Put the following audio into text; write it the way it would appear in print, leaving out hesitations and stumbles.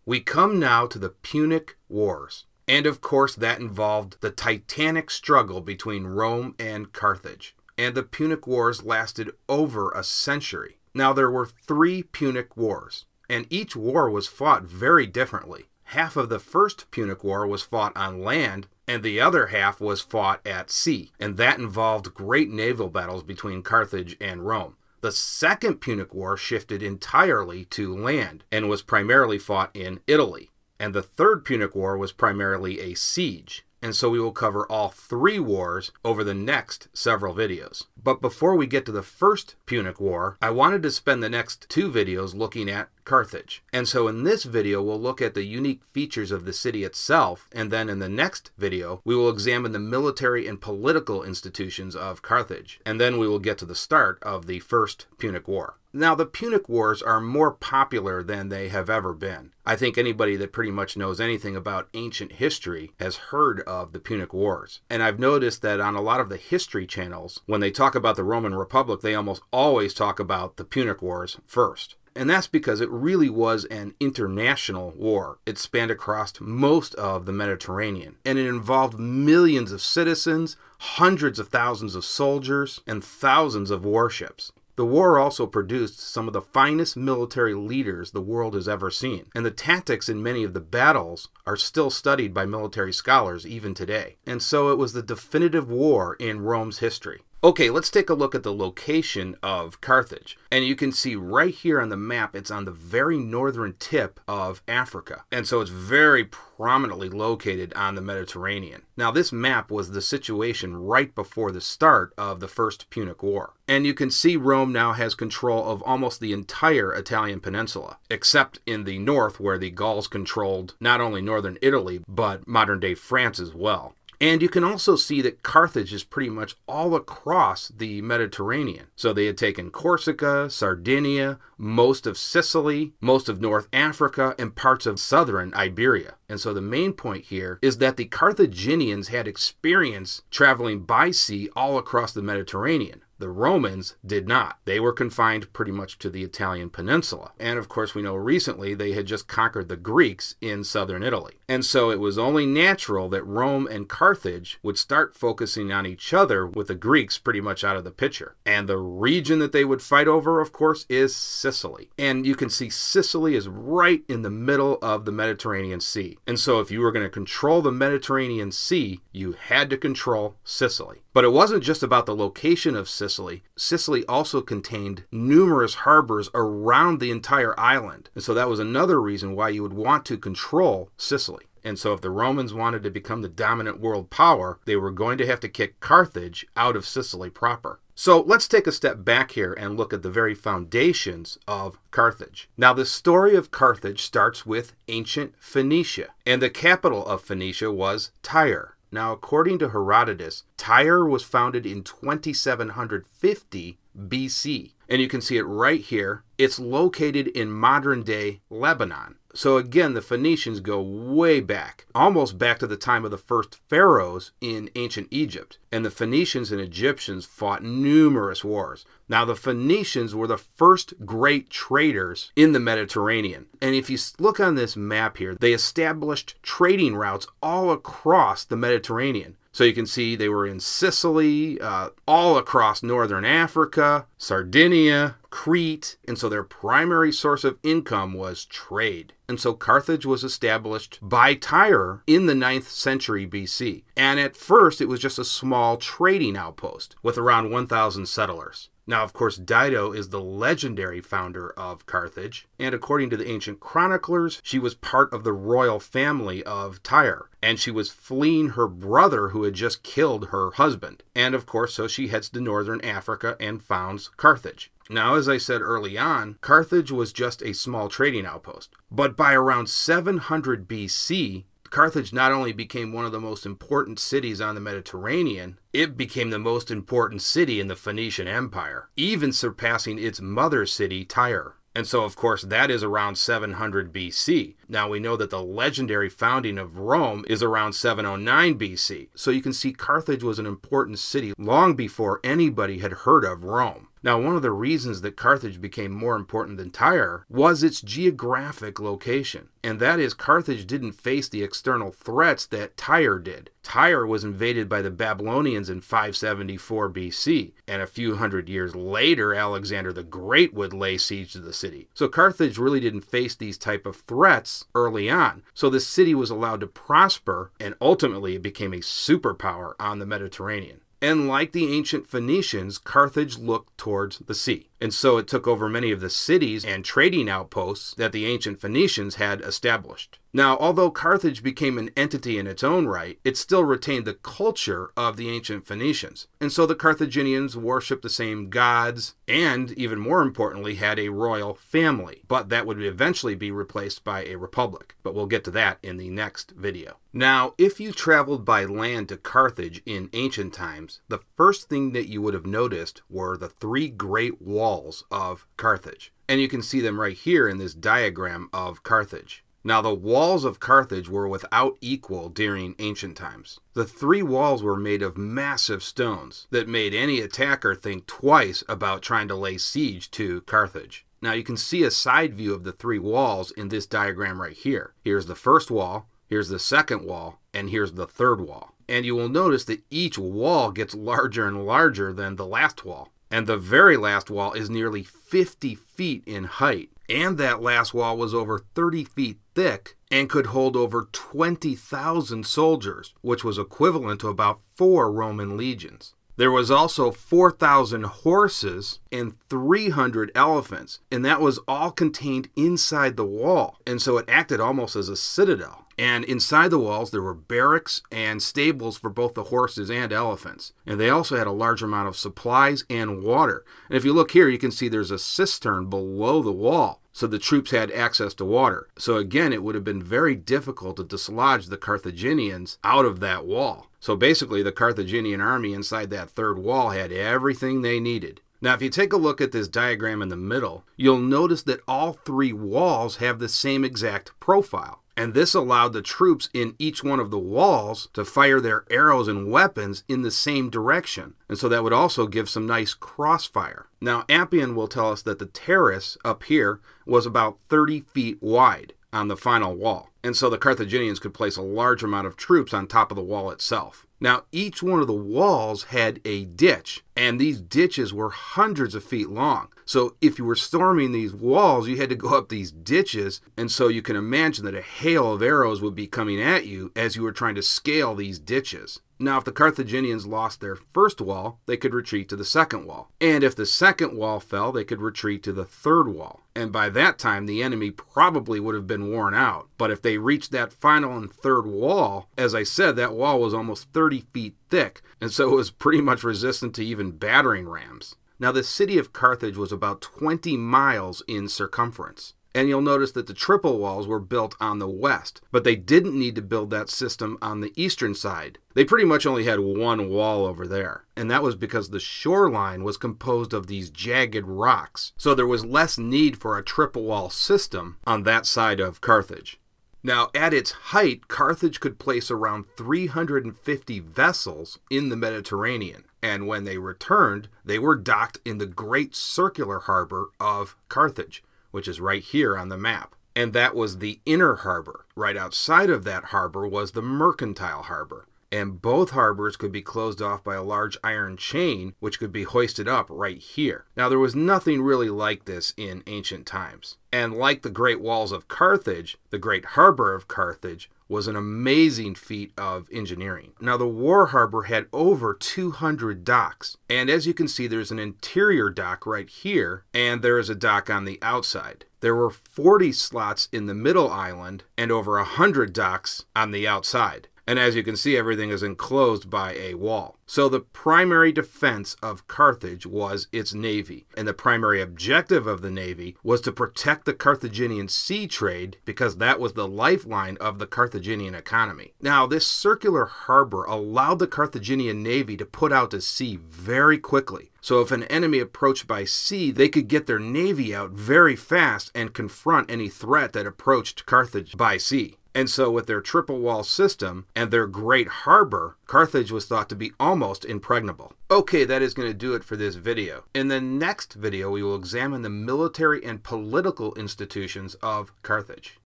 We come now to the Punic Wars. And of course that involved the titanic struggle between Rome and Carthage. And the Punic Wars lasted over a century. Now there were 3 Punic Wars, and each war was fought very differently. Half of the first Punic War was fought on land, and the other half was fought at sea, and that involved great naval battles between Carthage and Rome. The second Punic War shifted entirely to land, and was primarily fought in Italy. And the third Punic War was primarily a siege. And so we will cover all 3 wars over the next several videos. But before we get to the first Punic War, I wanted to spend the next 2 videos looking at Carthage. And so in this video, we'll look at the unique features of the city itself, and then in the next video, we will examine the military and political institutions of Carthage. And then we will get to the start of the first Punic War. Now, the Punic Wars are more popular than they have ever been. I think anybody that pretty much knows anything about ancient history has heard of the Punic Wars. And I've noticed that on a lot of the history channels, when they talk about the Roman Republic, they almost always talk about the Punic Wars first. And that's because it really was an international war. It spanned across most of the Mediterranean, and it involved millions of citizens, hundreds of thousands of soldiers, and thousands of warships. The war also produced some of the finest military leaders the world has ever seen, and the tactics in many of the battles are still studied by military scholars even today. And so it was the definitive war in Rome's history. Okay, let's take a look at the location of Carthage. And you can see right here on the map, it's on the very northern tip of Africa. And so it's very prominently located on the Mediterranean. Now, this map was the situation right before the start of the First Punic War. And you can see Rome now has control of almost the entire Italian peninsula, except in the north where the Gauls controlled not only northern Italy, but modern-day France as well. And you can also see that Carthage is pretty much all across the Mediterranean. So they had taken Corsica, Sardinia, most of Sicily, most of North Africa, and parts of southern Iberia. And so the main point here is that the Carthaginians had experience traveling by sea all across the Mediterranean. The Romans did not. They were confined pretty much to the Italian peninsula. And of course, we know recently they had just conquered the Greeks in southern Italy. And so it was only natural that Rome and Carthage would start focusing on each other with the Greeks pretty much out of the picture. And the region that they would fight over, of course, is Sicily. And you can see Sicily is right in the middle of the Mediterranean Sea. And so if you were going to control the Mediterranean Sea, you had to control Sicily. But it wasn't just about the location of Sicily. Sicily also contained numerous harbors around the entire island. And so that was another reason why you would want to control Sicily. And so if the Romans wanted to become the dominant world power, they were going to have to kick Carthage out of Sicily proper. So let's take a step back here and look at the very foundations of Carthage. Now, the story of Carthage starts with ancient Phoenicia, and the capital of Phoenicia was Tyre. Now, according to Herodotus, Tyre was founded in 2750 BC. And you can see it right here. It's located in modern-day Lebanon. So again, the Phoenicians go way back, almost back to the time of the first pharaohs in ancient Egypt. And the Phoenicians and Egyptians fought numerous wars. Now, the Phoenicians were the first great traders in the Mediterranean. And if you look on this map here, they established trading routes all across the Mediterranean. So you can see they were in Sicily, all across northern Africa, Sardinia, Crete, and so their primary source of income was trade. And so Carthage was established by Tyre in the 9th century BC. And at first it was just a small trading outpost with around 1,000 settlers. Now, of course, Dido is the legendary founder of Carthage, and according to the ancient chroniclers, she was part of the royal family of Tyre, and she was fleeing her brother who had just killed her husband. And of course, so she heads to northern Africa and founds Carthage. Now, as I said early on, Carthage was just a small trading outpost, but by around 700 BC, Carthage not only became one of the most important cities on the Mediterranean, it became the most important city in the Phoenician Empire, even surpassing its mother city, Tyre. And so, of course, that is around 700 BC. Now, we know that the legendary founding of Rome is around 709 BC. So you can see Carthage was an important city long before anybody had heard of Rome. Now, one of the reasons that Carthage became more important than Tyre was its geographic location. And that is, Carthage didn't face the external threats that Tyre did. Tyre was invaded by the Babylonians in 574 BC, and a few hundred years later, Alexander the Great would lay siege to the city. So Carthage really didn't face these type of threats early on. So the city was allowed to prosper, and ultimately it became a superpower on the Mediterranean. And like the ancient Phoenicians, Carthage looked towards the sea. And so it took over many of the cities and trading outposts that the ancient Phoenicians had established. Now, although Carthage became an entity in its own right, it still retained the culture of the ancient Phoenicians. And so the Carthaginians worshipped the same gods and, even more importantly, had a royal family. But that would eventually be replaced by a republic. But we'll get to that in the next video. Now, if you traveled by land to Carthage in ancient times, the first thing that you would have noticed were the three great walls of Carthage. And you can see them right here in this diagram of Carthage. Now, the walls of Carthage were without equal during ancient times. The three walls were made of massive stones that made any attacker think twice about trying to lay siege to Carthage. Now, you can see a side view of the three walls in this diagram right here. Here's the first wall, here's the second wall, and here's the third wall. And you will notice that each wall gets larger and larger than the last wall. And the very last wall is nearly 50 feet in height. And that last wall was over 30 feet thick and could hold over 20,000 soldiers, which was equivalent to about 4 Roman legions. There was also 4,000 horses and 300 elephants, and that was all contained inside the wall. And so it acted almost as a citadel. And inside the walls, there were barracks and stables for both the horses and elephants. And they also had a large amount of supplies and water. And if you look here, you can see there's a cistern below the wall. So the troops had access to water. So again, it would have been very difficult to dislodge the Carthaginians out of that wall. So basically, the Carthaginian army inside that third wall had everything they needed. Now, if you take a look at this diagram in the middle, you'll notice that all three walls have the same exact profile. And this allowed the troops in each one of the walls to fire their arrows and weapons in the same direction. And so that would also give some nice crossfire. Now, Appian will tell us that the terrace up here was about 30 feet wide on the final wall. And so the Carthaginians could place a large amount of troops on top of the wall itself. Now, each one of the walls had a ditch, and these ditches were hundreds of feet long. So if you were storming these walls, you had to go up these ditches, and so you can imagine that a hail of arrows would be coming at you as you were trying to scale these ditches. Now, if the Carthaginians lost their first wall, they could retreat to the second wall. And if the second wall fell, they could retreat to the third wall. And by that time, the enemy probably would have been worn out. But if they reached that final and third wall, as I said, that wall was almost 30 feet thick, and so it was pretty much resistant to even battering rams. Now, the city of Carthage was about 20 miles in circumference. And you'll notice that the triple walls were built on the west, but they didn't need to build that system on the eastern side. They pretty much only had one wall over there, and that was because the shoreline was composed of these jagged rocks, so there was less need for a triple wall system on that side of Carthage. Now, at its height, Carthage could place around 350 vessels in the Mediterranean, and when they returned, they were docked in the great circular harbor of Carthage, which is right here on the map. And that was the inner harbor. Right outside of that harbor was the mercantile harbor. And both harbors could be closed off by a large iron chain, which could be hoisted up right here. Now, there was nothing really like this in ancient times. And like the Great Walls of Carthage, the Great Harbor of Carthage was an amazing feat of engineering. Now, the war harbor had over 200 docks. And as you can see, there's an interior dock right here, and there is a dock on the outside. There were 40 slots in the middle island and over 100 docks on the outside. And as you can see, everything is enclosed by a wall. So the primary defense of Carthage was its navy. And the primary objective of the navy was to protect the Carthaginian sea trade, because that was the lifeline of the Carthaginian economy. Now, this circular harbor allowed the Carthaginian navy to put out to sea very quickly. So if an enemy approached by sea, they could get their navy out very fast and confront any threat that approached Carthage by sea. And so with their triple wall system and their great harbor, Carthage was thought to be almost impregnable. Okay, that is going to do it for this video. In the next video, we will examine the military and political institutions of Carthage.